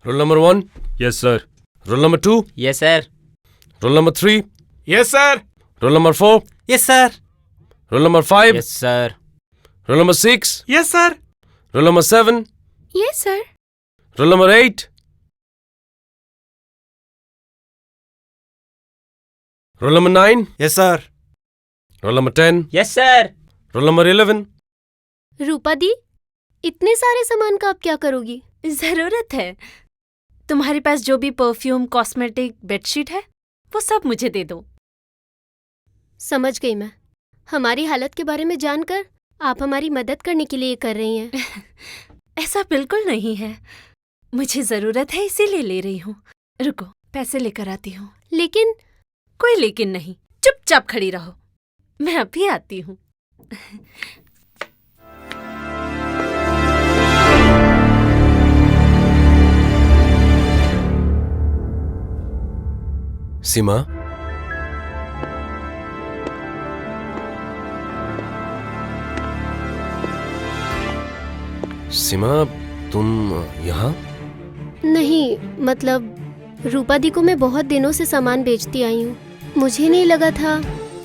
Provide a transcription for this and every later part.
Roll number 1. Yes, sir. Roll number 2. Yes, sir. Roll number 3. Yes, sir. Roll number 4. Yes, sir. Roll number 5. Yes, sir. Roll number 6. Yes, sir. Roll number 7. Yes, sir. Roll number 8. Roll number 9. Yes, sir. Roll number 10. Yes, sir. Roll number 11. रूपा दी, इतने सारे सामान का आप क्या करोगी? जरूरत है। तुम्हारे पास जो भी परफ्यूम, कॉस्मेटिक, बेडशीट है वो सब मुझे दे दो। समझ गई मैं। हमारी हालत के बारे में जानकर आप हमारी मदद करने के लिए कर रही हैं। ऐसा बिल्कुल नहीं है, मुझे जरूरत है इसीलिए ले रही हूँ। रुको, पैसे लेकर आती हूँ। लेकिन कोई लेकिन नहीं, चुपचाप खड़ी रहो, मैं अभी आती हूँ। सीमा, सीमा, तुम यहाँ? नहीं, मतलब रूपा दी को मैं बहुत दिनों से सामान बेचती आई हूँ। मुझे नहीं लगा था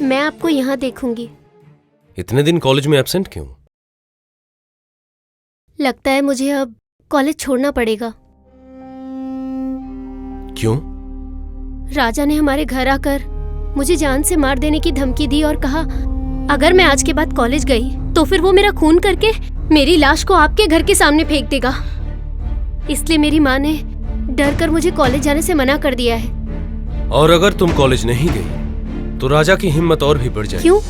मैं आपको यहाँ देखूंगी। इतने दिन कॉलेज में एब्सेंट क्यों? लगता है मुझे अब कॉलेज छोड़ना पड़ेगा। क्यों? राजा ने हमारे घर आकर मुझे जान से मार देने की धमकी दी और कहा अगर मैं आज के बाद कॉलेज गई तो फिर वो मेरा खून करके मेरी लाश को आपके घर के सामने फेंक देगा। इसलिए मेरी माँ ने डर कर मुझे कॉलेज जाने से मना कर दिया है। और अगर तुम कॉलेज नहीं गई तो राजा की हिम्मत और भी बढ़ जाएगी। क्यों?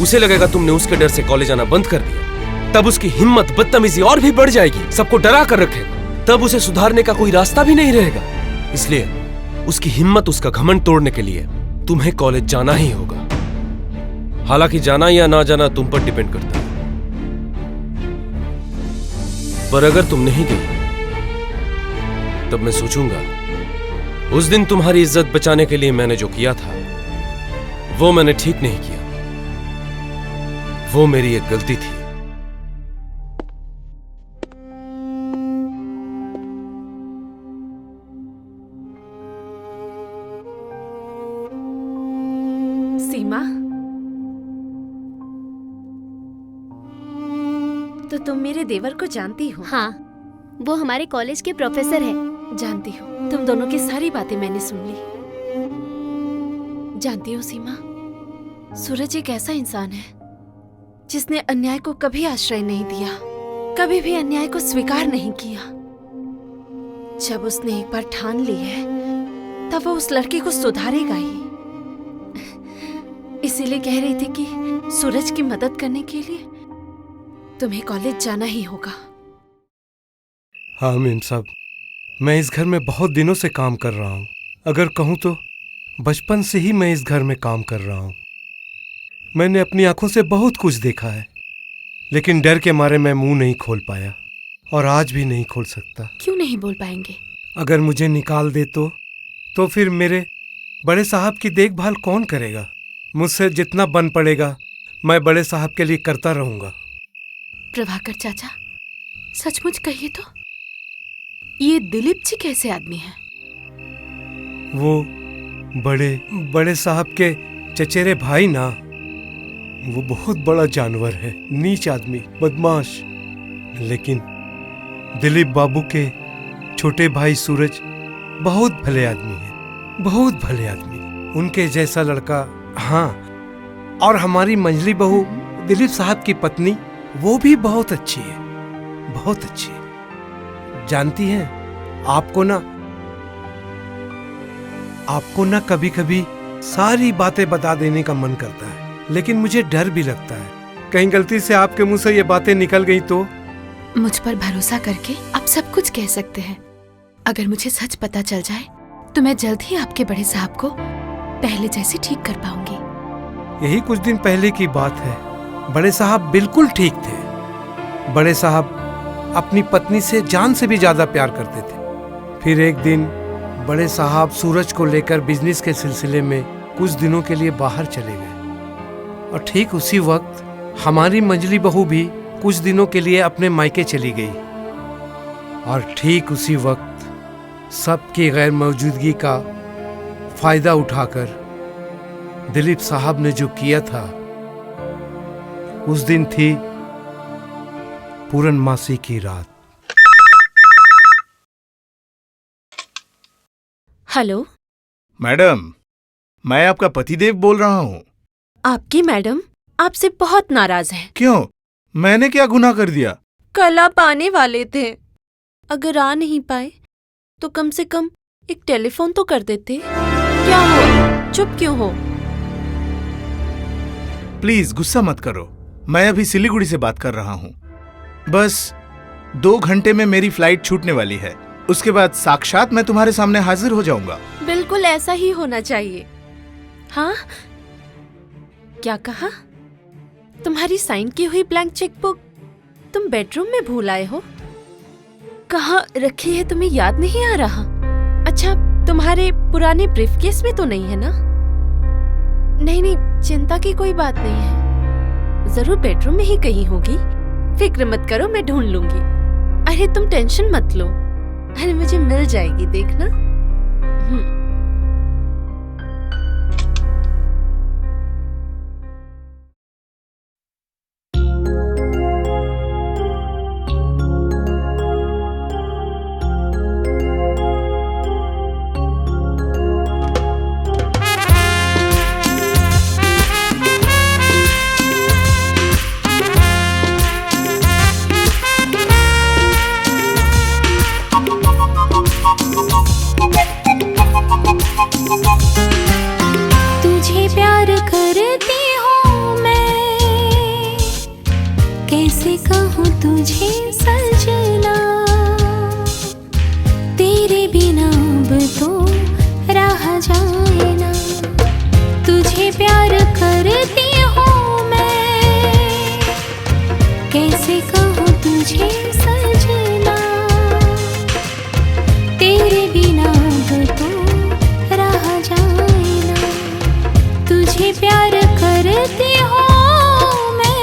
उसे लगेगा तुमने उसके डर से कॉलेज आना बंद कर दिया, तब उसकी हिम्मत, बदतमीजी और भी बढ़ जाएगी। सबको डरा कर रखेगा, तब उसे सुधारने का कोई रास्ता भी नहीं रहेगा। इसलिए उसकी हिम्मत, उसका घमंड तोड़ने के लिए तुम्हें कॉलेज जाना ही होगा। हालांकि जाना या ना जाना तुम पर डिपेंड करता है, पर अगर तुम नहीं गई तब मैं सोचूंगा उस दिन तुम्हारी इज्जत बचाने के लिए मैंने जो किया था वो मैंने ठीक नहीं किया। वो मेरी एक गलती थी। सीमा, तो तुम मेरे देवर को जानती हो? हाँ, वो हमारे कॉलेज के प्रोफेसर हैं। जानती हूँ, तुम दोनों की सारी बातें मैंने सुन ली। जानती हो सीमा, सूरज एक ऐसा इंसान है जिसने अन्याय को कभी आश्रय नहीं दिया, कभी भी अन्याय को स्वीकार नहीं किया। जब उसने एक बार ठान ली है तब वो उस लड़की को सुधारेगा ही। इसीलिए कह रही थी कि सूरज की मदद करने के लिए तुम्हें कॉलेज जाना ही होगा। हाँ मीम साहब, मैं इस घर में बहुत दिनों से काम कर रहा हूँ। अगर कहूँ तो बचपन से ही मैं इस घर में काम कर रहा हूँ। मैंने अपनी आंखों से बहुत कुछ देखा है, लेकिन डर के मारे मैं मुंह नहीं खोल पाया और आज भी नहीं खोल सकता। क्यों नहीं बोल पाएंगे? अगर मुझे निकाल दे तो फिर मेरे बड़े साहब की देखभाल कौन करेगा? मुझसे जितना बन पड़ेगा मैं बड़े साहब के लिए करता रहूंगा। प्रभाकर चाचा, सचमुच कहिए तो ये दिलीप जी कैसे आदमी हैं? वो बड़े साहब के चचेरे भाई ना, वो बहुत बड़ा जानवर है, नीच आदमी, बदमाश। लेकिन दिलीप बाबू के छोटे भाई सूरज बहुत भले आदमी है, बहुत भले आदमी। उनके जैसा लड़का, हाँ। और हमारी मंजली बहू दिलीप साहब की पत्नी, वो भी बहुत अच्छी है, बहुत अच्छी है। जानती हैं, आपको ना कभी कभी सारी बातें बता देने का मन करता है, लेकिन मुझे डर भी लगता है कहीं गलती से आपके मुंह से ये बातें निकल गई तो। मुझ पर भरोसा करके आप सब कुछ कह सकते हैं। अगर मुझे सच पता चल जाए तो मैं जल्द ही आपके बड़े साहब को पहले जैसे ठीक कर पाऊंगी। यही कुछ दिन पहले की बात है। बड़े साहब बिल्कुल ठीक थे। बड़े साहब अपनी पत्नी से जान से भी ज्यादा प्यार करते थे। फिर एक दिन बड़े साहब सूरज को लेकर बिजनेस के सिलसिले में कुछ दिनों के लिए बाहर चले गए और ठीक उसी वक्त हमारी मंजली बहू भी कुछ दिनों के लिए अपने मायके चली गई। और ठीक उसी वक्त सबकी गैर मौजूदगी का फायदा उठाकर दिलीप साहब ने जो किया था, उस दिन थी पूर्णमासी की रात। हेलो मैडम, मैं आपका पतिदेव बोल रहा हूँ। आपकी मैडम आपसे बहुत नाराज है। क्यों? मैंने क्या गुनाह कर दिया? कल आप आने वाले थे, अगर आ नहीं पाए तो कम से कम एक टेलीफोन तो कर देते। क्या हो, चुप क्यों हो? प्लीज गुस्सा मत करो, मैं अभी सिलीगुड़ी से बात कर रहा हूँ। बस 2 घंटे में मेरी फ्लाइट छूटने वाली है, उसके बाद साक्षात मैं तुम्हारे सामने हाजिर हो जाऊंगा। बिल्कुल ऐसा ही होना चाहिए। हाँ, क्या कहा? तुम्हारी साइन की हुई ब्लैंक चेकबुक तुम बेडरूम में भूल आए हो? कहाँ रखी है तुम्हें याद नहीं आ रहा? अच्छा, तुम्हारे पुराने ब्रीफकेस में तो नहीं है ना? नहीं नहीं, चिंता की कोई बात नहीं है, जरूर बेडरूम में ही कहीं होगी। फिक्र मत करो, मैं ढूंढ लूंगी। अरे तुम टेंशन मत लो, अरे मुझे मिल जाएगी, देखना। तुझे प्यार करती हूँ मैं, कैसे कहूँ तुझे सजना, तेरे बिना अब तो रहा जाए ना। तुझे प्यार करती हूँ मैं, कैसे कहूँ तुझे सजना, तेरे बिना अब तो रहा जाए ना। तुझे प्यार करती हूँ मैं।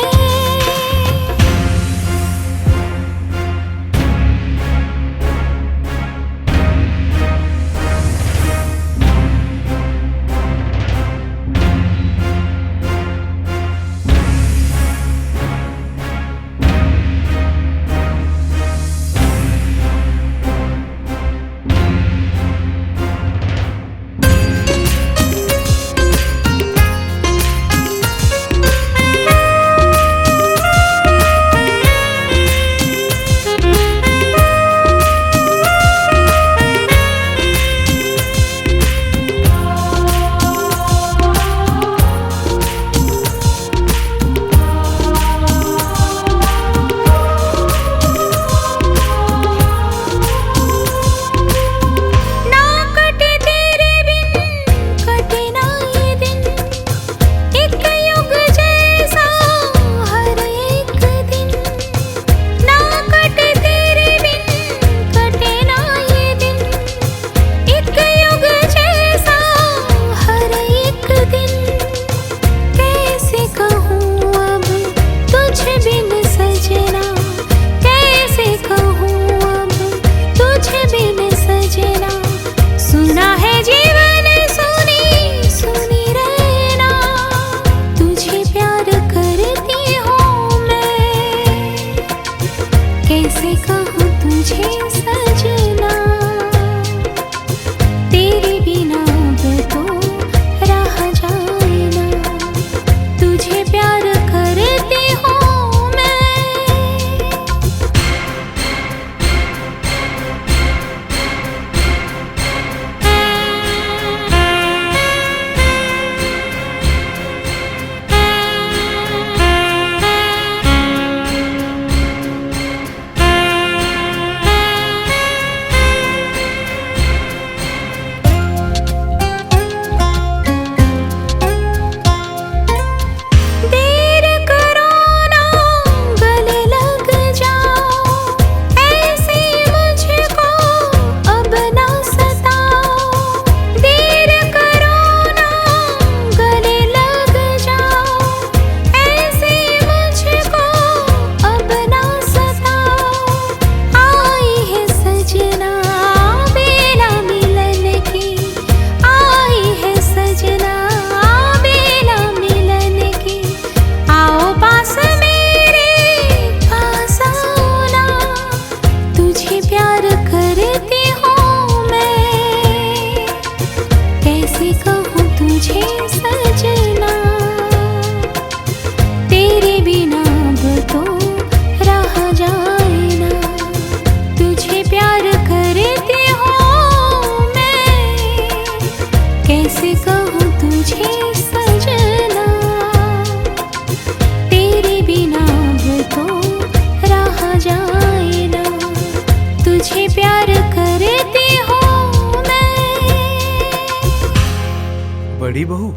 बड़ी बहू,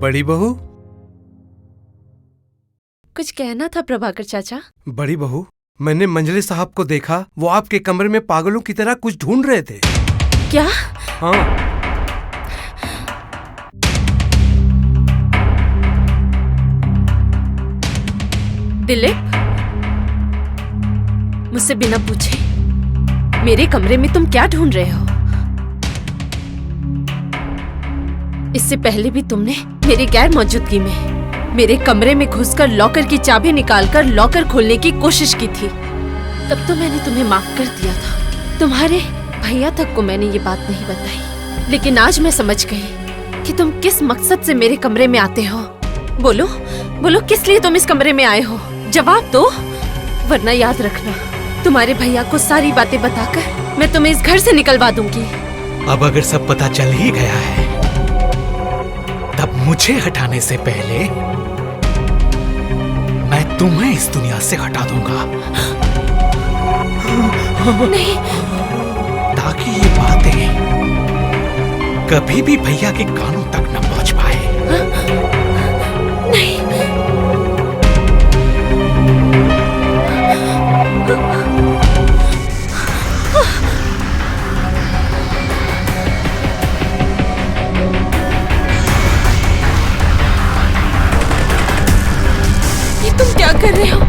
बड़ी बहू, कुछ कहना था प्रभाकर चाचा? बड़ी बहू, मैंने मंजले साहब को देखा, वो आपके कमरे में पागलों की तरह कुछ ढूंढ रहे थे। क्या? हाँ। दिलीप, मुझसे बिना पूछे मेरे कमरे में तुम क्या ढूंढ रहे हो? इससे पहले भी तुमने मेरी गैर मौजूदगी में मेरे कमरे में घुसकर लॉकर की चाबी निकालकर लॉकर खोलने की कोशिश की थी। तब तो मैंने तुम्हें माफ कर दिया था। तुम्हारे भैया तक को मैंने ये बात नहीं बताई, लेकिन आज मैं समझ गई कि तुम किस मकसद से मेरे कमरे में आते हो। बोलो, बोलो, किस लिए तुम इस कमरे में आए हो? जवाब दो, वरना याद रखना, तुम्हारे भैया को सारी बातें बताकर मैं तुम्हें इस घर से निकलवा दूंगी। अब अगर सब पता चल ही गया है, तब मुझे हटाने से पहले मैं तुम्हें इस दुनिया से हटा दूंगा। नहीं। ताकि ये बातें कभी भी भैया के कानों तक न पहुंच पाए। नहीं। ये तुम क्या कर रहे हो?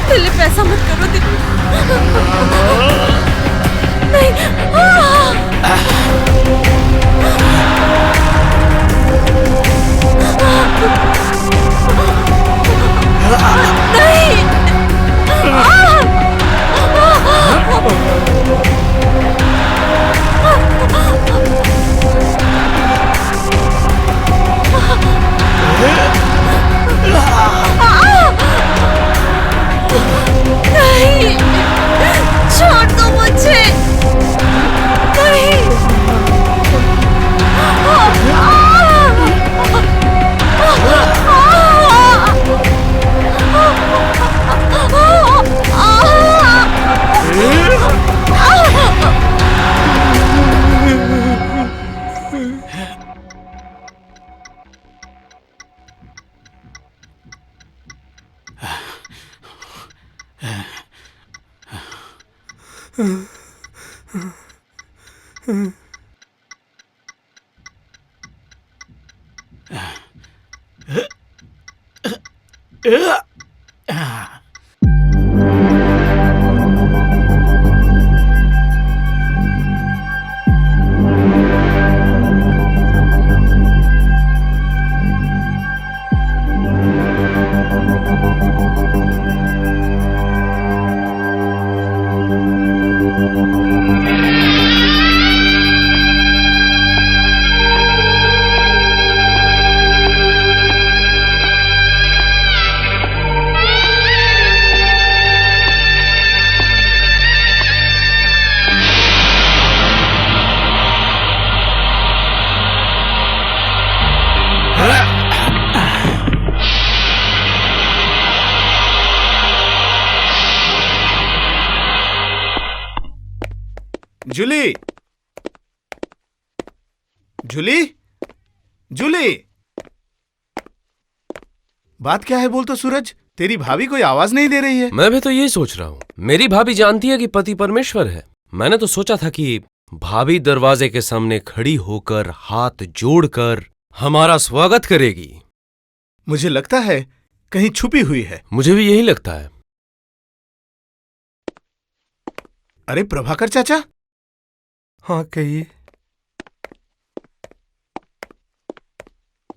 दिलीप, ऐसा मत करो दिलीप। नहीं। नहीं, छोड़ दो मुझे। नहीं। जूली, जूली, जूली, बात क्या है बोल तो सूरज, तेरी भाभी कोई आवाज नहीं दे रही है। मैं भी तो यही सोच रहा हूँ। मेरी भाभी जानती है कि पति परमेश्वर है। मैंने तो सोचा था कि भाभी दरवाजे के सामने खड़ी होकर हाथ जोड़कर हमारा स्वागत करेगी। मुझे लगता है कहीं छुपी हुई है। मुझे भी यही लगता है। अरे प्रभाकर चाचा। हाँ, कहिए।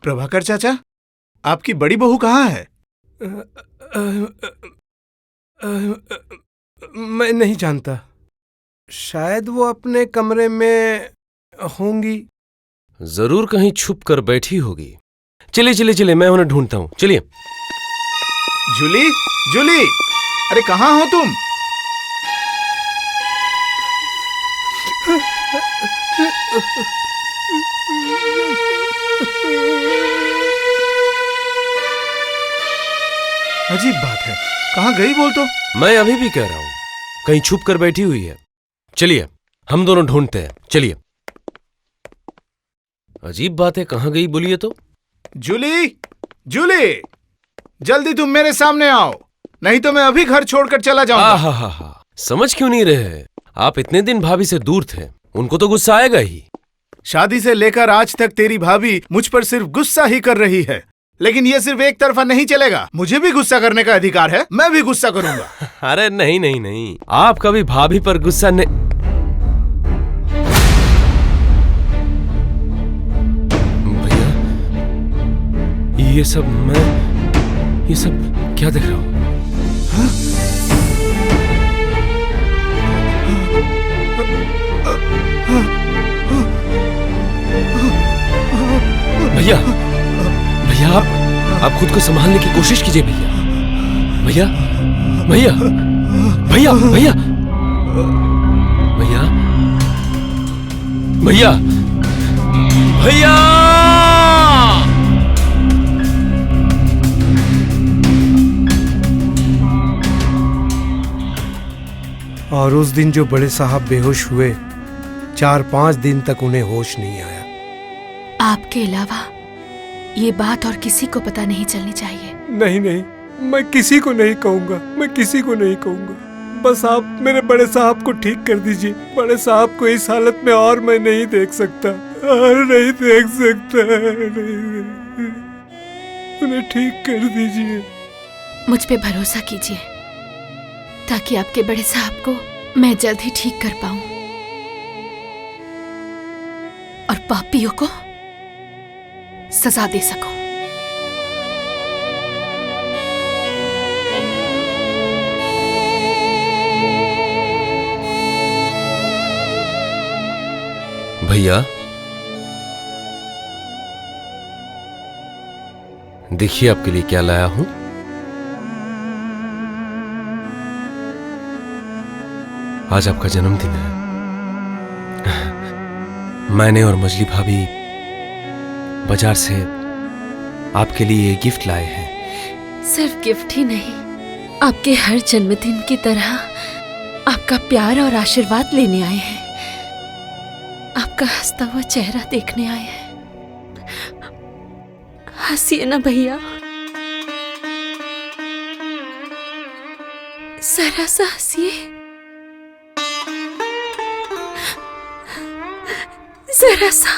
प्रभाकर चाचा, आपकी बड़ी बहू कहाँ है? मैं नहीं जानता, शायद वो अपने कमरे में होंगी। जरूर कहीं छुप कर बैठी होगी। चलिए चलिए चलिए, मैं उन्हें ढूंढता हूँ। चलिए। जूली, जूली, अरे कहाँ हो तुम? अजीब बात है, कहाँ गई बोल तो? मैं अभी भी कह रहा हूं, कहीं छुप कर बैठी हुई है। चलिए हम दोनों ढूंढते हैं, चलिए। अजीब बात है, कहाँ गई बोलिए तो? जूली, जूली, जल्दी तुम मेरे सामने आओ, नहीं तो मैं अभी घर छोड़कर चला जाऊंगा। हा, समझ क्यों नहीं रहे? आप इतने दिन भाभी से दूर थे, उनको तो गुस्सा आएगा ही। शादी से लेकर आज तक तेरी भाभी मुझ पर सिर्फ गुस्सा ही कर रही है, लेकिन ये सिर्फ एक तरफा नहीं चलेगा। मुझे भी गुस्सा करने का अधिकार है, मैं भी गुस्सा करूंगा। अरे नहीं नहीं नहीं, आप कभी भाभी पर गुस्सा नहीं। भैया, ये सब क्या देख रहा हूं? भैया, भैया आप खुद को संभालने की कोशिश कीजिए भैया। भैया, भैया, भैया, भैया, भैया, भैया, भैया। और उस दिन जो बड़े साहब बेहोश हुए, 4-5 दिन तक उन्हें होश नहीं आया। आपके अलावा ये बात और किसी को पता नहीं चलनी चाहिए। नहीं नहीं, मैं किसी को नहीं कहूंगा, मैं किसी को नहीं कहूंगा। बस आप मेरे बड़े साहब को ठीक कर दीजिए। बड़े साहब को इस हालत में और मैं नहीं देख सकता, और नहीं देख सकता, नहीं। उन्हें ठीक कर दीजिए। मुझ पे भरोसा कीजिए, ताकि आपके बड़े साहब को मैं जल्द ही ठीक कर पाऊं और पापियों को सजा दे सकूं। भैया, देखिए आपके लिए क्या लाया हूं। आज आपका जन्मदिन है। मैंने और मजली भाभी बाजार से आपके लिए गिफ्ट लाए हैं। सिर्फ गिफ्ट ही नहीं, आपके हर जन्मदिन की तरह आपका प्यार और आशीर्वाद लेने आए हैं। आपका हंसता हुआ चेहरा देखने आए हैं। हंसिए ना भैया, जरा सा हंसिए, जरा सा।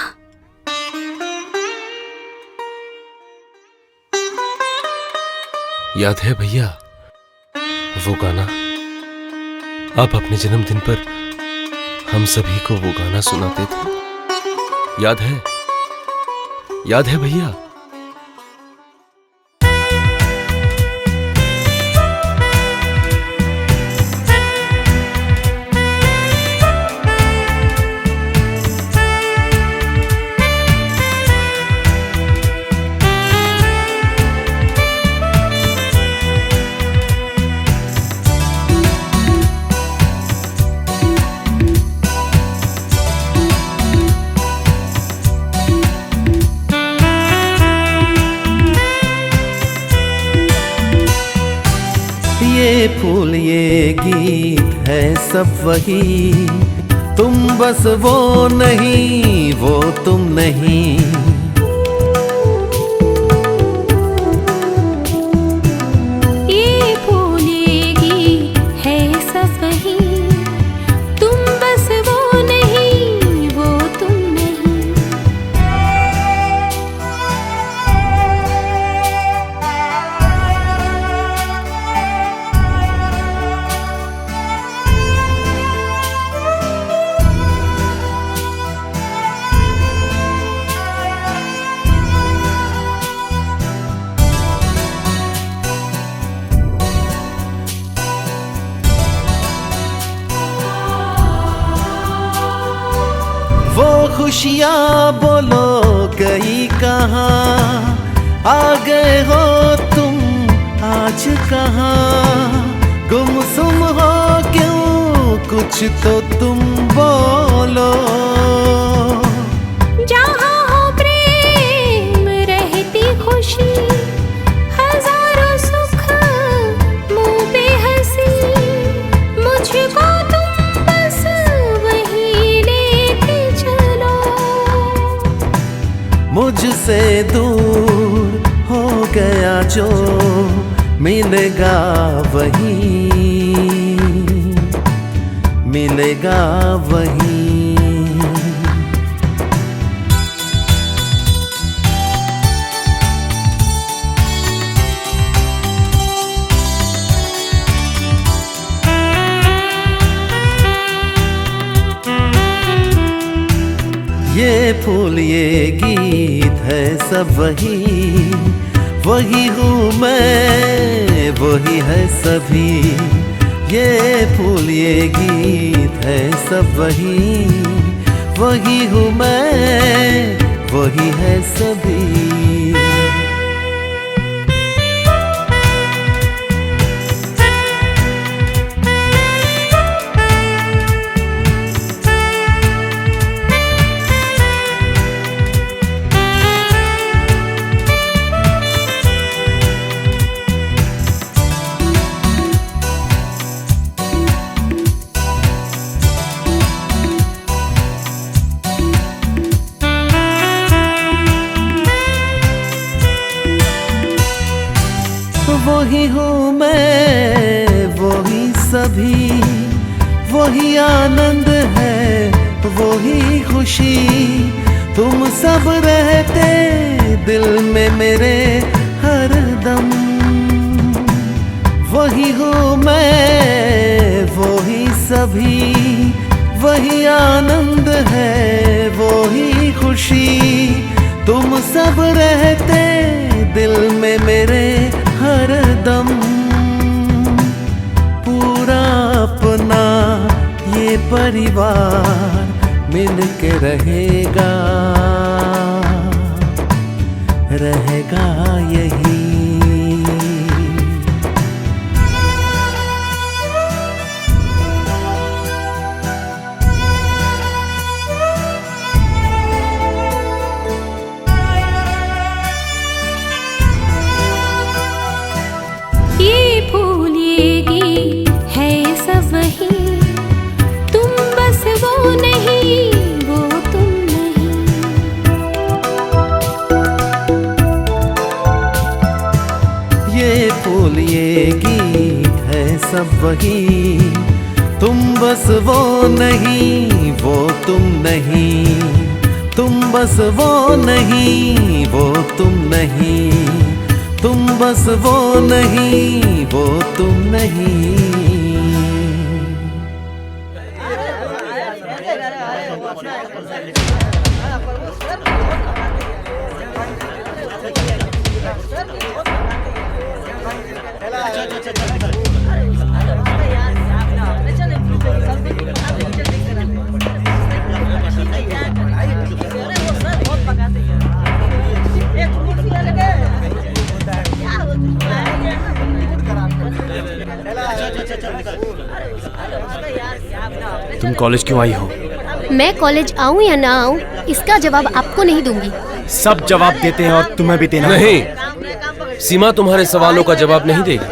याद है भैया वो गाना? आप अपने जन्मदिन पर हम सभी को वो गाना सुनाते थे, याद है? याद है भैया? ये फूल ये गीत है सब वही, तुम बस वो नहीं, वो तुम नहीं। ये फूल ये गीत है सब वही, तुम बस वो नहीं, वो तुम नहीं। वो खुशियाँ बोलो गई कहाँ, आ गए हो तुम आज कहाँ। गुमसुम हो क्यों, कुछ तो तुम बोलो। जहाँ हो प्रेम रहती खुशी, हजारों सुख से दूर हो गया जो मिलेगा वही, मिलेगा वही। ये फूल ये गीत है सब वही, वही हूँ मैं, वही है सभी। ये फूल ये गीत है सब वही, वही हूँ मैं, वही है सभी। वही हूँ मैं, वही सभी, वही आनंद है, वही खुशी। तुम सब रहते दिल में मेरे हर दम। वही हूँ मैं, वही सभी, वही आनंद है, वही खुशी। तुम सब रहते दिल में मेरे हर दम। पूरा अपना ये परिवार मिल के रहेगा, रहेगा यही। ये गीत है सब वही, तुम बस वो नहीं, वो तुम नहीं। तुम बस वो नहीं, वो तुम नहीं। तुम बस वो नहीं, वो तुम नहीं। तुम कॉलेज क्यों आई हो? मैं कॉलेज आऊं या ना आऊं, इसका जवाब आपको नहीं दूंगी। सब जवाब देते हैं और तुम्हें भी देना नहीं, सीमा तुम्हारे सवालों का जवाब नहीं देगी।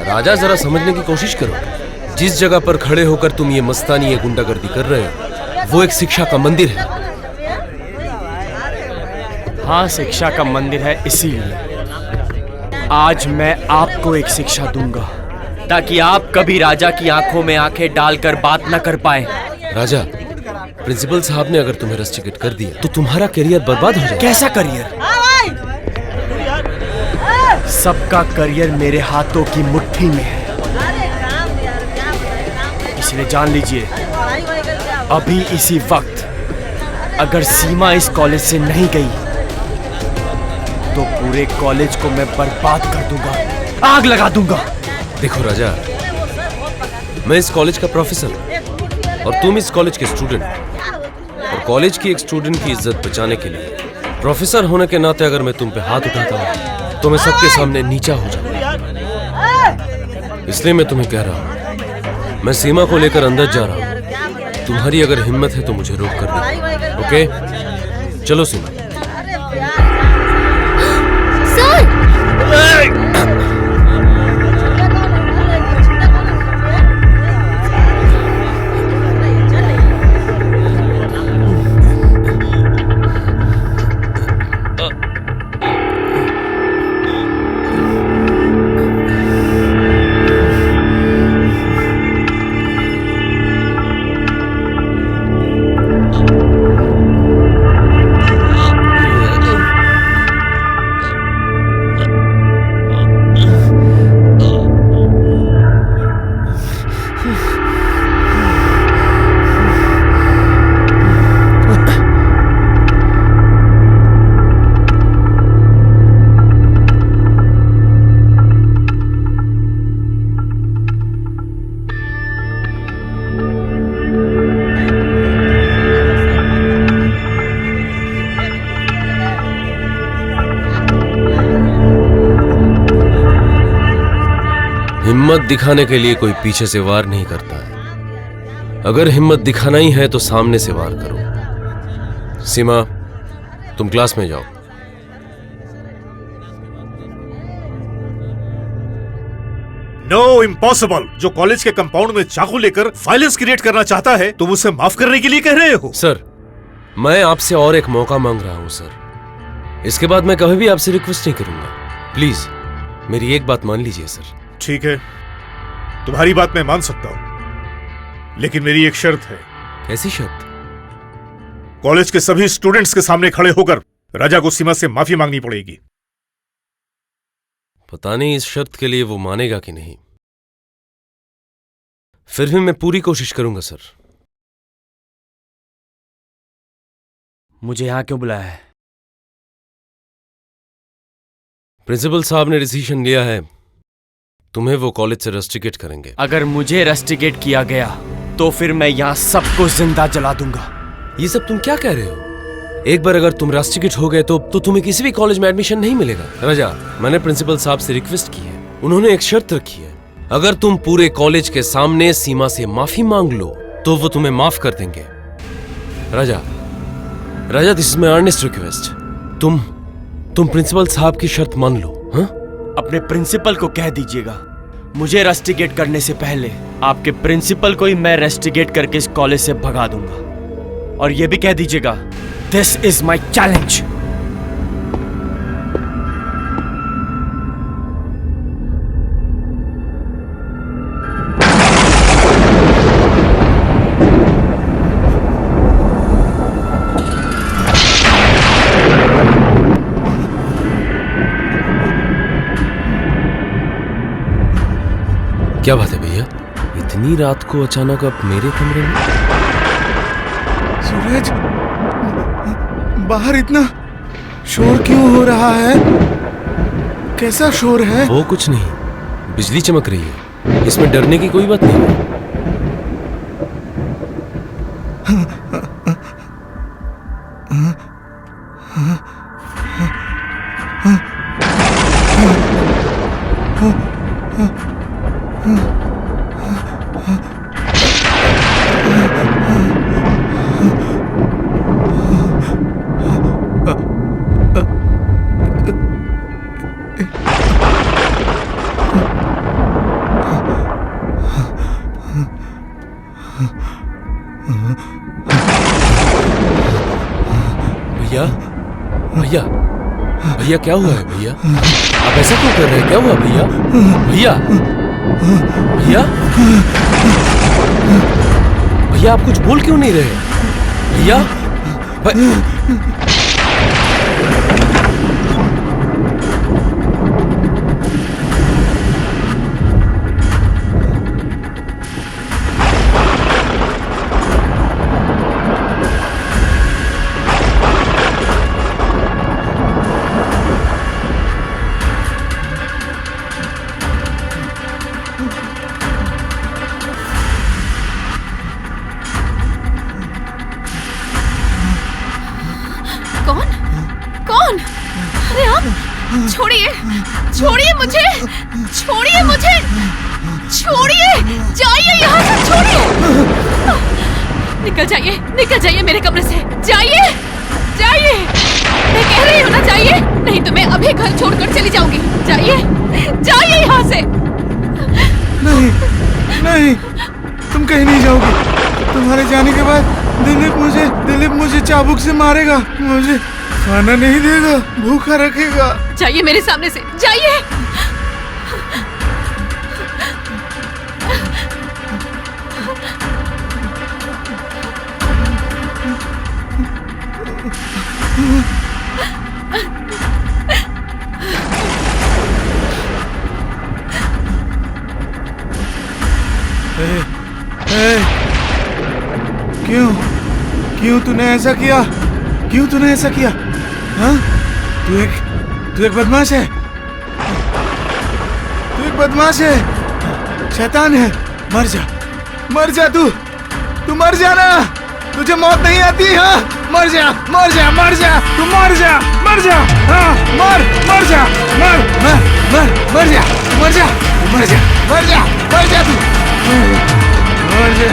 राजा, जरा समझने की कोशिश करो। जिस जगह पर खड़े होकर तुम ये मस्तानी, ये गुंडागर्दी कर रहे हो, वो एक शिक्षा का मंदिर है। हाँ, शिक्षा का मंदिर है, इसीलिए आज मैं आपको एक शिक्षा दूंगा ताकि आप कभी राजा की आंखों में आंखें डालकर बात न कर पाए। राजा, प्रिंसिपल साहब ने अगर तुम्हें रस्टिकेट कर दिया तो तुम्हारा करियर बर्बाद हो जाएगा। कैसा करियर? सबका करियर मेरे हाथों की मुट्ठी में है, इसलिए जान लीजिए अभी इसी वक्त अगर सीमा इस कॉलेज से नहीं गई तो पूरे कॉलेज को मैं बर्बाद कर दूंगा, आग लगा दूंगा। देखो राजा, मैं इस कॉलेज का प्रोफेसर हूं और तुम इस कॉलेज के स्टूडेंट। और कॉलेज की एक स्टूडेंट की इज्जत बचाने के लिए प्रोफेसर होने के नाते अगर मैं तुम पे हाथ उठाता हूं तो मैं सबके सामने नीचा हो जाऊंगा। इसलिए मैं तुम्हें कह रहा हूं, मैं सीमा को लेकर अंदर जा रहा हूं। तुम्हारी अगर हिम्मत है तो मुझे रोक कर दे। ओके, चलो सीमा। हिम्मत दिखाने के लिए कोई पीछे से वार नहीं करता है। अगर हिम्मत दिखाना ही है तो सामने से वार करो। सीमा, तुम क्लास में जाओ। No, impossible. जो कॉलेज के कंपाउंड में चाकू लेकर वायलेंस क्रिएट करना चाहता है तुम उसे माफ करने के लिए कह रहे हो? सर, मैं आपसे और एक मौका मांग रहा हूं सर। इसके बाद मैं कभी भी आपसे रिक्वेस्ट नहीं करूंगा। प्लीज मेरी एक बात मान लीजिए सर। ठीक है, तुम्हारी बात मैं मान सकता हूं, लेकिन मेरी एक शर्त है। कैसी शर्त? कॉलेज के सभी स्टूडेंट्स के सामने खड़े होकर राजा को सीमा से माफी मांगनी पड़ेगी। पता नहीं इस शर्त के लिए वो मानेगा कि नहीं, फिर भी मैं पूरी कोशिश करूंगा सर। मुझे यहां क्यों बुलाया है? प्रिंसिपल साहब ने डिसीजन लिया है, तुम्हें वो कॉलेज से रस्टिकेट करेंगे। अगर मुझे रस्टिकेट किया गया तो फिर मैं यहां सबको जिंदा जला दूंगा। ये सब तुम क्या कह रहे हो? एक बार अगर तुम रस्टिकेट हो गए तो तुम्हें किसी भी कॉलेज में एडमिशन नहीं मिलेगा। राजा, मैंने प्रिंसिपल साहब से रिक्वेस्ट की है, उन्होंने एक शर्त रखी है। अगर तुम पूरे कॉलेज के सामने सीमा से माफी मांग लो तो वो तुम्हें माफ कर देंगे। Raja, this is my earnest request. तुम प्रिंसिपल साहब की शर्त मान लो। हाँ? अपने प्रिंसिपल को कह दीजिएगा मुझे रस्टिकेट करने से पहले आपके प्रिंसिपल को ही मैं रस्टिकेट करके इस कॉलेज से भगा दूंगा। और ये भी कह दीजिएगा दिस इज माई चैलेंज। क्या बात है भैया, इतनी रात को अचानक आप मेरे कमरे में? सूरज, बाहर इतना शोर क्यों हो रहा है? कैसा शोर है? वो कुछ नहीं, बिजली चमक रही है, इसमें डरने की कोई बात नहीं है। भैया, भैया क्या हुआ है भैया? आप ऐसा क्यों कर रहे हैं? क्या हुआ भैया? भैया, भैया, भैया आप कुछ बोल क्यों नहीं रहे? भैया, छोड़िए मुझे, छोड़िए मुझे, छोड़िए, जाइए यहाँ से, छोड़िए। निकल जाइए मेरे कमरे से, जाइए, जाइए। मैं कह रही हूँ ना जाइए, नहीं तो मैं अभी घर छोड़कर चली जाऊंगी। जाइए, जाइए यहाँ से। नहीं, नहीं, तुम कहीं नहीं जाओगी। तुम्हारे जाने के बाद दिलीप मुझे चाबुक से मारेगा, मुझे खाना नहीं देगा, भूखा रखेगा। जाइए मेरे सामने से, जाइए। क्यों तूने ऐसा किया? क्यों तूने ऐसा किया? हाँ? तू एक बदमाश है। तू एक बदमाश है, शैतान है। मर जा तू मर जाना। तुझे मौत नहीं आती। हाँ, मर जा तू मर जा। हाँ, मर जा, मर जा। मर जा मर जा मर जा मर जा तू मर जा।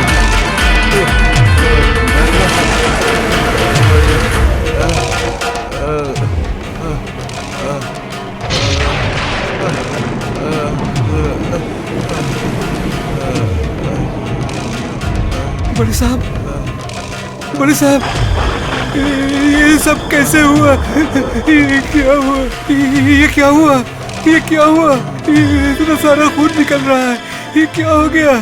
बड़े साहब, बड़े साहब, ये सब कैसे हुआ? ये क्या हुआ? ये क्या हुआ? ये क्या हुआ? ये इतना सारा खून निकल रहा है, ये क्या हो गया?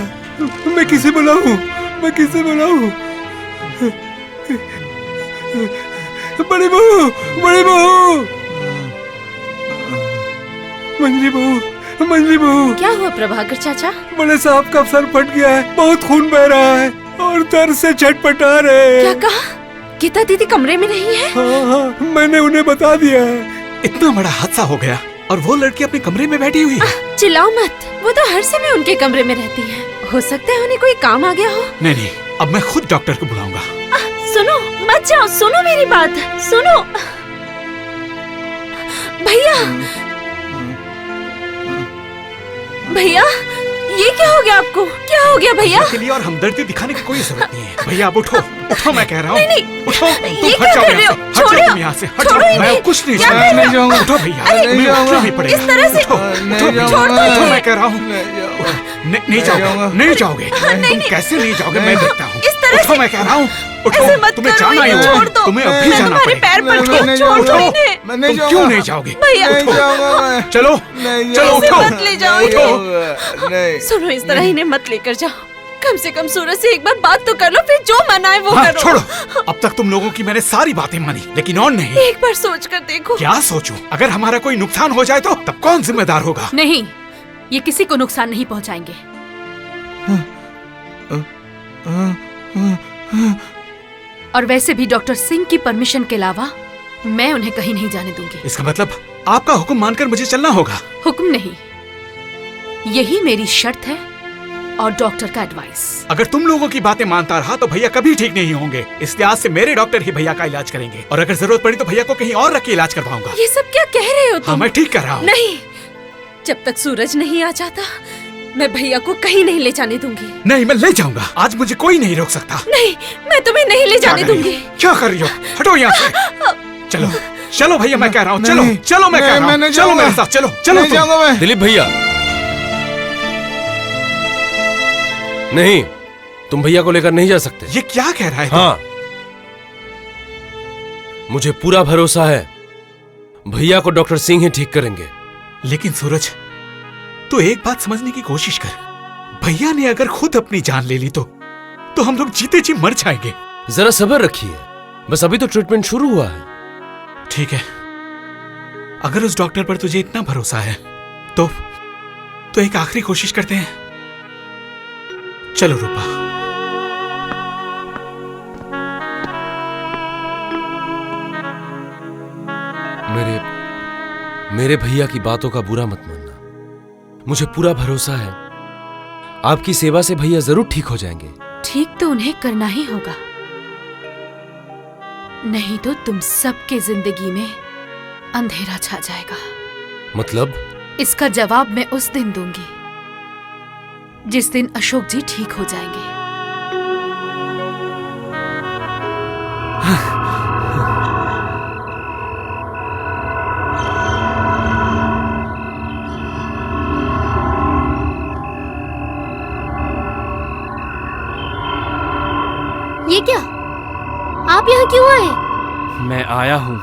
मैं किसे बुलाऊं? मैं किसे बुलाऊं? बड़ी बहू, बड़ी बहू, मंजरी बहू, मंजरी बहू। क्या हुआ प्रभाकर चाचा? बड़े साहब का सर फट गया है, बहुत खून बह रहा है और दर्द से छटपटा रहे हैं। क्या कहा? गीता दीदी कमरे में नहीं है? हाँ, मैंने उन्हें बता दिया है। इतना बड़ा हादसा हो गया और वो लड़की अपने कमरे में बैठी हुई है। चिल्लाओ मत, वो तो हर समय उनके कमरे में रहती है। हो सकता है उन्हें कोई काम आ गया हो। नहीं नहीं, अब मैं खुद डॉक्टर को बुलाऊंगा। सुनो, मत जाओ, सुनो मेरी बात, सुनो। भैया, भैया, ये क्या हो गया आपको? क्या हो गया भैया? के लिए और हमदर्दी दिखाने की कोई जरूरत नहीं है। भैया अब उठो, उठो, मैं कह रहा हूँ। नहीं, नहीं, उठो, ये तुम क्या हट जाओ कर रहे हो? यहाँ से, हट छोड़ो, जाओ तुम यहाँ से, हट छोड़ो जाओ। इन्हें। मैं कुछ नहीं क्या चाहता। कर रहे हो? उठो भैया, अरे, तुम्हें उठना भी पड़ेगा। इस तरह से उठो, उठो भैया, छोड़ दो उठो, इन्हें। मैं कह रहा हूँ। नहीं जाओगे, नहीं जाओगे। तुम कैसे नहीं जाओगे, मैं देखता हूँ। इस तरह उठो, मैं कह रहा हूँ। उठो, ऐसे मत तुम्हें करो, जाना ही इन्हें होगा। छोड़ दो। तुम्हें अभी मैं जाना तुम्हारे पड़ेगा। पैर पड़ती हूँ, छोड़ दो इन्हें। तुम क्यों नहीं जाओगे? भैया, उठो। चलो, चलो ऐसे उठो, मत ले जाओ उठो। इन्हें। सुनो, इस तरह इन्हें मत लेकर जाओ। कम से कम सूरज से एक बार बात तो कर लो, फिर जो मना है वो हाँ, करो। छोड़ो। अब तक तुम लोगों की मैंने सारी बातें मानी, लेकिन और नहीं। एक बार सोच कर देखो। क्या सोचूं? अगर हमारा कोई नुकसान हो जाए तो तब कौन जिम्मेदार होगा? नहीं, ये किसी को नुकसान नहीं पहुंचाएंगे। और वैसे भी डॉक्टर सिंह की परमिशन के अलावा मैं उन्हें कहीं नहीं जाने दूंगी। इसका मतलब आपका हुक्म मानकर मुझे चलना होगा। हुक्म नहीं, यही मेरी शर्त है और डॉक्टर का एडवाइस। अगर तुम लोगों की बातें मानता रहा तो भैया कभी ठीक नहीं होंगे। इसलिए आज से मेरे डॉक्टर ही भैया का इलाज करेंगे और अगर जरूरत पड़ी तो भैया को कहीं और रख के इलाज करवाऊंगा। ये सब क्या कह रहे हो तुम? हाँ, मैं ठीक कर रहा हूँ। नहीं, जब तक सूरज नहीं आ जाता मैं भैया को कहीं नहीं ले जाने दूंगी। नहीं, मैं ले जाऊंगा। आज मुझे कोई नहीं रोक सकता। नहीं, मैं तुम्हें नहीं ले जाने दूंगी। क्या कर रही हो? हटो यहाँ से। चलो, चलो भैया, मैं कह रहा हूँ। चलो, चलो, मैं कह रहा हूँ। चलो मेरे साथ, चलो, चलो तुम। दिलीप भैया, नहीं, तुम भैया को लेकर नहीं जा सकते। ये क्या कह रहा है? हाँ, मुझे पूरा भरोसा है भैया को डॉक्टर सिंह ही ठीक करेंगे। लेकिन सूरज, तो एक बात समझने की कोशिश कर। भैया ने अगर खुद अपनी जान ले ली तो हम लोग जीते जी मर जाएंगे। जरा सब्र रखिए, बस अभी तो ट्रीटमेंट शुरू हुआ है। ठीक है, अगर उस डॉक्टर पर तुझे इतना भरोसा है तो एक आखिरी कोशिश करते हैं। चलो रूपा। मेरे भैया की बातों का बुरा मत मानना। मुझे पूरा भरोसा है आपकी सेवा से भैया जरूर ठीक हो जाएंगे। ठीक तो उन्हें करना ही होगा, नहीं तो तुम सबके जिंदगी में अंधेरा छा जाएगा। मतलब? इसका जवाब मैं उस दिन दूंगी जिस दिन अशोक जी ठीक हो जाएंगे। ये क्या? आप यहाँ क्यों आए? मैं आया हूं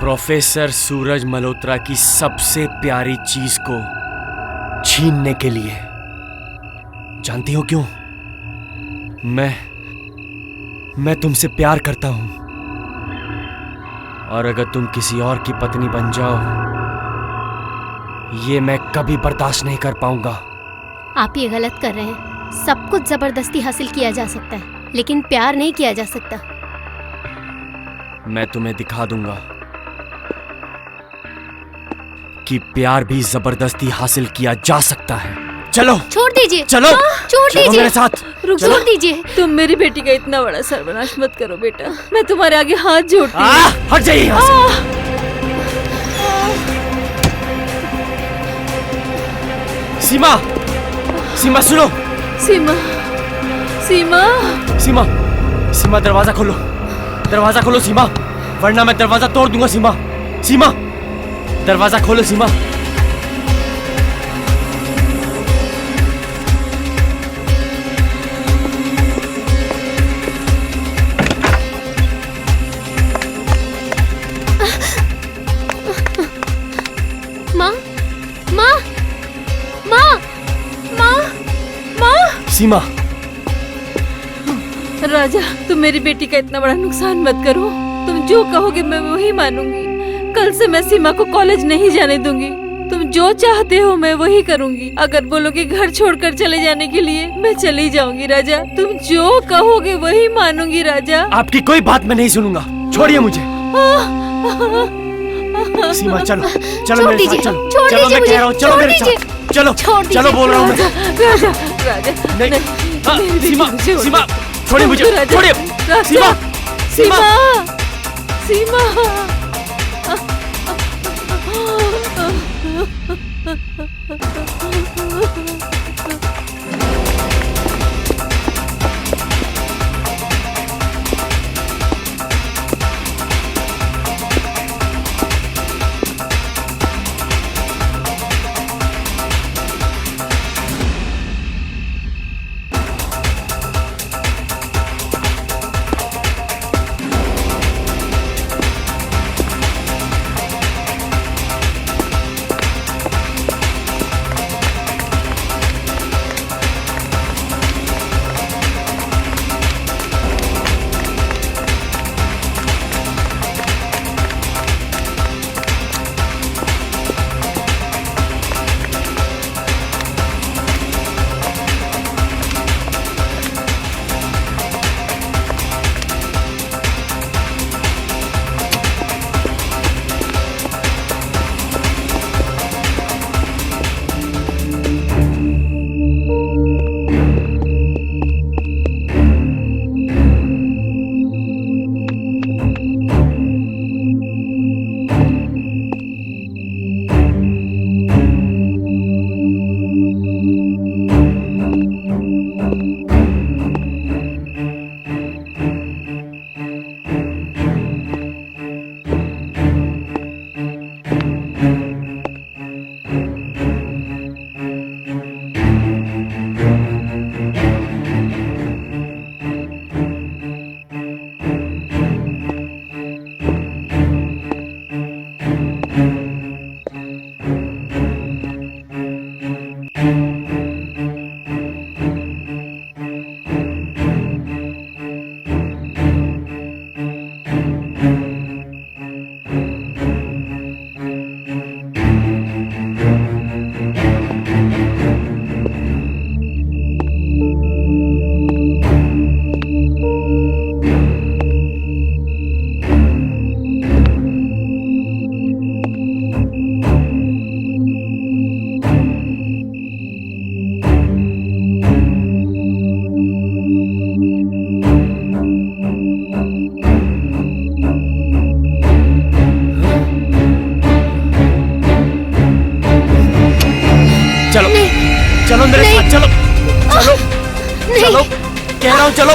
प्रोफेसर सूरज मल्होत्रा की सबसे प्यारी चीज को छीनने के लिए। जानती हो क्यों? मैं तुमसे प्यार करता हूं और अगर तुम किसी और की पत्नी बन जाओ ये मैं कभी बर्दाश्त नहीं कर पाऊंगा। आप ये गलत कर रहे हैं। सब कुछ जबरदस्ती हासिल किया जा सकता है, लेकिन प्यार नहीं किया जा सकता। मैं तुम्हें दिखा दूंगा कि प्यार भी जबरदस्ती हासिल किया जा सकता है। चलो, छोड़ दीजिए। चलो, छोड़ चलो दीजिए मेरे साथ। छोड़ दीजिए। तुम मेरी बेटी का इतना बड़ा सर्वनाश मत करो बेटा। मैं तुम्हारे आगे हाथ जोड़ती हूँ। हट जाइए यहाँ से। सीमा, सीमा सुनो। सीमा, सीमा, सीमा, सीमा दरवाजा खोलो, दरवाजा खोलो सीमा, वरना मैं दरवाजा तोड़ दूंगा। सीमा, सीमा, दरवाजा खोलो सीमा। माँ, माँ, माँ, माँ, माँ। सीमा, राजा, तुम मेरी बेटी का इतना बड़ा नुकसान मत करो। तुम जो कहोगे मैं वही मानूंगी। कल से मैं सीमा को कॉलेज नहीं जाने दूंगी। तुम जो चाहते हो मैं वही करूंगी। अगर बोलोगे घर छोड़कर चले जाने के लिए, मैं चली जाऊंगी राजा। तुम जो कहोगे वही मानूंगी राजा। आपकी कोई बात मैं नहीं सुनूंगा। छोड़िए मुझे। सीमा चलो, चलो मेरे साथ चलो। चलो मैं कह रहा हूँ, चलो मेरे साथ। चलो, चलो बोल रहा हूँ मैं। राजा, राजा, नहीं, सीमा, सीमा, छोड़िए मुझे, छोड़िए। सीमा, सीमा, सीमा। चलो मेरे साथ, चलो चलो चलो, कह रहा हूँ चलो।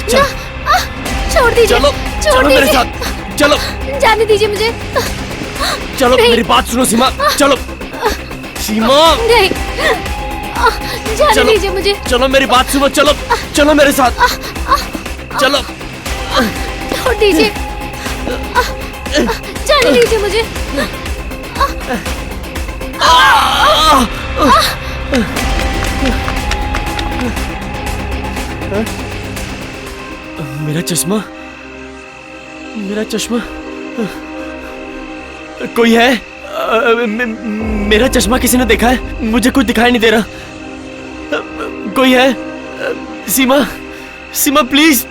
चल छोड़ दीजिए, चलो छोड़ चलो मेरे दीजिए। साथ चलो जाने दीजिए मुझे। चलो नहीं। मेरी बात सुनो सीमा चलो सीमा नहीं, जाने चलो। दीजिए मुझे। चलो मेरी बात सुनो चलो चलो मेरे साथ चलो छोड़ दीजिए, जाने दीजिए मुझे। मेरा चश्मा मेरा चश्मा कोई है मेरा चश्मा किसी ने देखा है मुझे कुछ दिखाई नहीं दे रहा कोई है सीमा सीमा प्लीज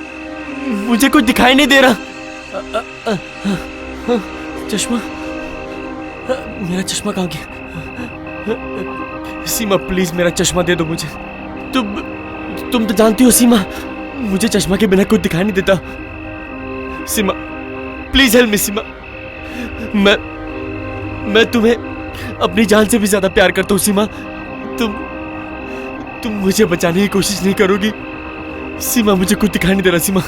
मुझे कुछ दिखाई नहीं दे रहा चश्मा मेरा चश्मा कहाँ गया सीमा प्लीज मेरा चश्मा दे दो मुझे तुम तो जानती हो सीमा मुझे चश्मा के बिना कुछ दिखाई नहीं देता सीमा प्लीज हेल्प मी सीमा मैं तुम्हें अपनी जान से भी ज्यादा प्यार करता हूँ सीमा तुम मुझे बचाने की कोशिश नहीं करोगी सीमा मुझे कुछ दिखाई नहीं दे रहा सीमा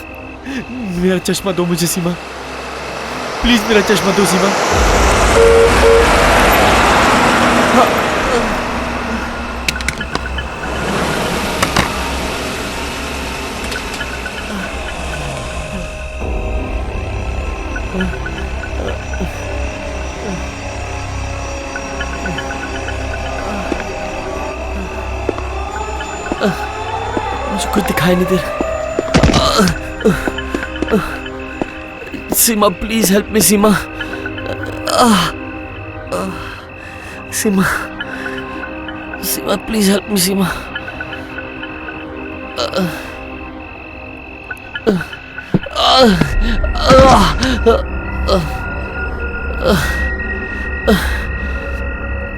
मेरा चश्मा दो मुझे सीमा प्लीज मेरा चश्मा दो सीमा मुझे कुछ दिखाई नहीं दे रहा Seema please help me Seema Seema Seema please help me Seema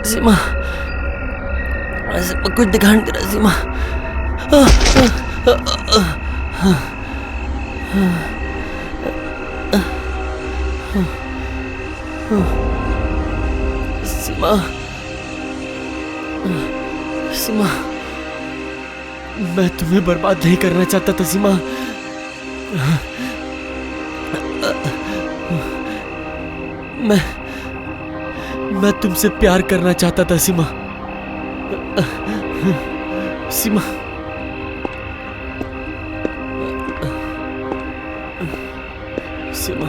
Seema Seema कुछ दिखाई नहीं दे रहा सीमा सीमा सीमा मैं तुम्हें बर्बाद नहीं करना चाहता था सीमा मैं तुमसे प्यार करना चाहता था सीमा सीमा सीमा सीमा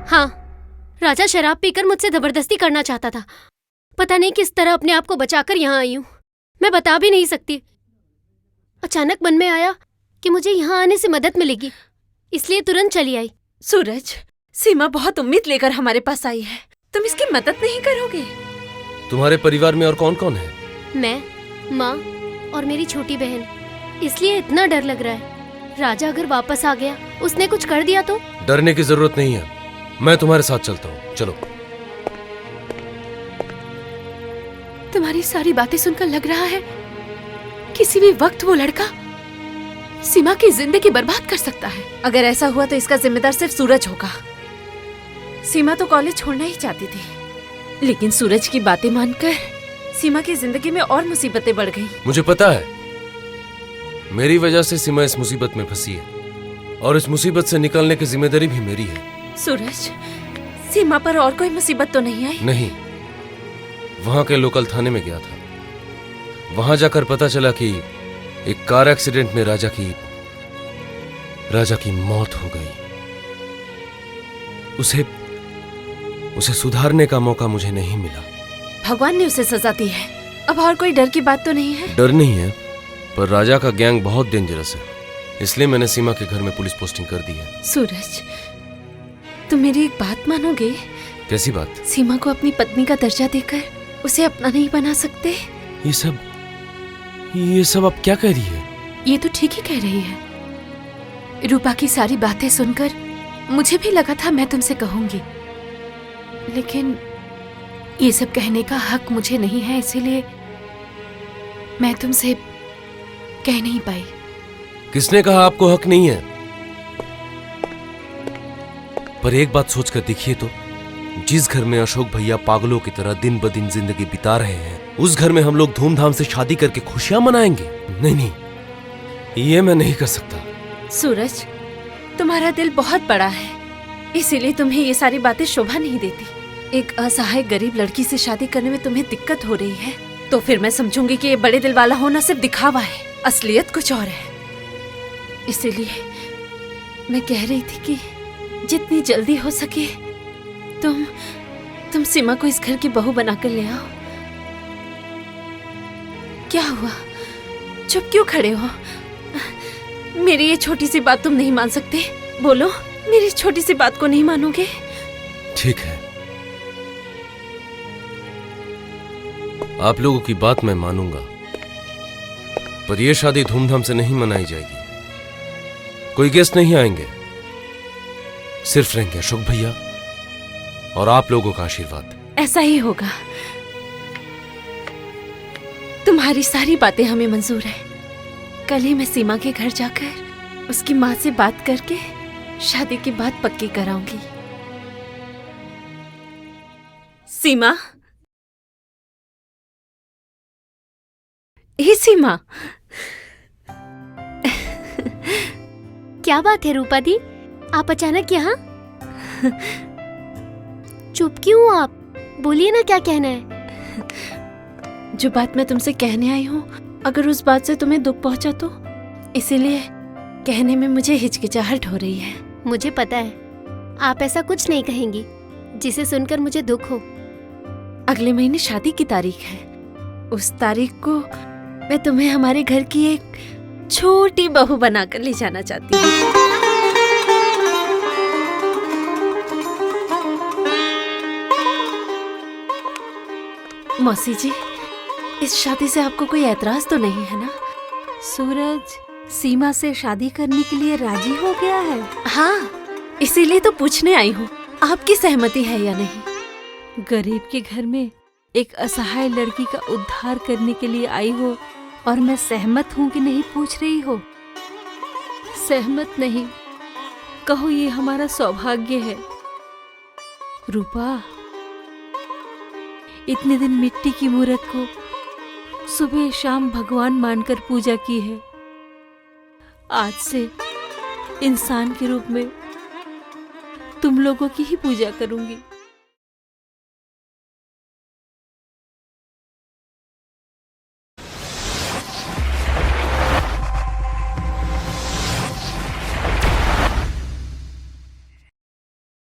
हाँ, राजा शराब पीकर मुझसे जबरदस्ती करना चाहता था। पता नहीं किस तरह अपने आप को बचाकर यहाँ आई हूँ। मैं बता भी नहीं सकती। अचानक मन में आया कि मुझे यहाँ आने से मदद मिलेगी, इसलिए तुरंत चली आई। सूरज, सीमा बहुत उम्मीद लेकर हमारे पास आई है, तुम इसकी मदद नहीं करोगे? तुम्हारे परिवार में और कौन कौन है? मैं, माँ और मेरी छोटी बहन। इसलिए इतना डर लग रहा है, राजा अगर वापस आ गया, उसने कुछ कर दिया तो? डरने की जरूरत नहीं है, मैं तुम्हारे साथ चलता हूँ, चलो। तुम्हारी सारी बातें सुनकर लग रहा है किसी भी वक्त वो लड़का सीमा की जिंदगी बर्बाद कर सकता है। अगर ऐसा हुआ तो इसका जिम्मेदार सिर्फ सूरज होगा। सीमा तो कॉलेज छोड़ना ही चाहती थी, लेकिन सूरज की बातें मानकर सीमा की जिंदगी में और मुसीबतें बढ़ गईं। मुझे पता है, मेरी वजह से सीमा इस मुसीबत में फंसी है, और इस मुसीबत से निकलने की जिम्मेदारी भी मेरी है। सूरज, सीमा पर और कोई मुसीबत तो नहीं आई? नहीं, वहां के लोकल थाने में गया था। वहां जाकर पता चला कि एक कार एक्सीडेंट में राजा की मौत हो गई। उसे सुधारने का मौका मुझे नहीं मिला। भगवान ने उसे सजा दी है, अब और कोई डर की बात तो नहीं है? डर नहीं है, पर राजा का गैंग बहुत डेंजरस है, इसलिए मैंने सीमा के घर में पुलिस पोस्टिंग कर दी है। सूरज, तुम मेरी एक बात मानोगे? कैसी बात? सीमा को अपनी पत्नी का दर्जा देकर उसे अपना नहीं बना सकते? ये सब आप क्या कह रही है? ये तो ठीक ही कह रही है। रूपा की सारी बातें सुनकर मुझे भी लगा था मैं तुमसे कहूंगी, लेकिन ये सब कहने का हक मुझे नहीं है, इसीलिए मैं तुमसे कह नहीं पाई। किसने कहा आपको हक नहीं है? पर एक बात सोचकर देखिए तो, जिस घर में अशोक भैया पागलों की तरह दिन ब दिन जिंदगी बिता रहे हैं, उस घर में हम लोग धूमधाम से शादी करके खुशियां मनाएंगे? नहीं, ये मैं नहीं कर सकता। सूरज, तुम्हारा दिल बहुत बड़ा है, इसीलिए तुम्हें ये सारी बातें शोभा नहीं देती। एक असहाय गरीब लड़की से शादी करने में तुम्हें दिक्कत हो रही है, तो फिर मैं समझूंगी कि ये बड़े दिल वाला होना सिर्फ दिखावा है, असलियत कुछ और है। इसीलिए मैं कह रही थी कि जितनी जल्दी हो सके तुम सीमा को इस घर की बहू बनाकर ले आओ। क्या हुआ? चुप क्यों खड़े हो? मेरी ये छोटी सी बात तुम नहीं मान सकते? बोलो, मेरी छोटी सी बात को नहीं मानोगे? ठीक है, आप लोगों की बात मैं मानूंगा, पर यह शादी धूमधाम से नहीं मनाई जाएगी। कोई गेस्ट नहीं आएंगे, सिर्फ रहेंगे अशोक भैया और आप लोगों का आशीर्वाद। ऐसा ही होगा। तुम्हारी सारी बातें हमें मंजूर है। कल ही मैं सीमा के घर जाकर उसकी माँ से बात करके शादी की बात पक्की कराऊंगी। सीमा, हे सीमा। क्या बात है रूपा दी, आप अचानक यहाँ? चुप क्यों हो आप? बोलिए ना, क्या कहना है? जो बात मैं तुमसे कहने आई हूँ, अगर उस बात से तुम्हें दुख पहुंचा तो इसीलिए कहने में मुझे हिचकिचाहट हो रही है। मुझे पता है आप ऐसा कुछ नहीं कहेंगी जिसे सुनकर मुझे दुख हो। अगले महीने शादी की तारीख है। उस तारीख को मैं तुम्हें हमारे घर की एक छोटी बहू बनाकर ले जाना चाहती हूँ। मौसी जी, इस शादी से आपको कोई ऐतराज तो नहीं है ना? सूरज सीमा से शादी करने के लिए राजी हो गया है? हाँ, इसीलिए तो पूछने आई हूँ, आपकी सहमति है या नहीं? गरीब के घर में एक असहाय लड़की का उद्धार करने के लिए आई हो और मैं सहमत हूँ कि नहीं पूछ रही हो? सहमत नहीं, कहो ये हमारा सौभाग्य है। रूपा, इतने दिन मिट्टी की मूर्त को सुबह शाम भगवान मानकर पूजा की है, आज से इंसान के रूप में तुम लोगों की ही पूजा करूंगी।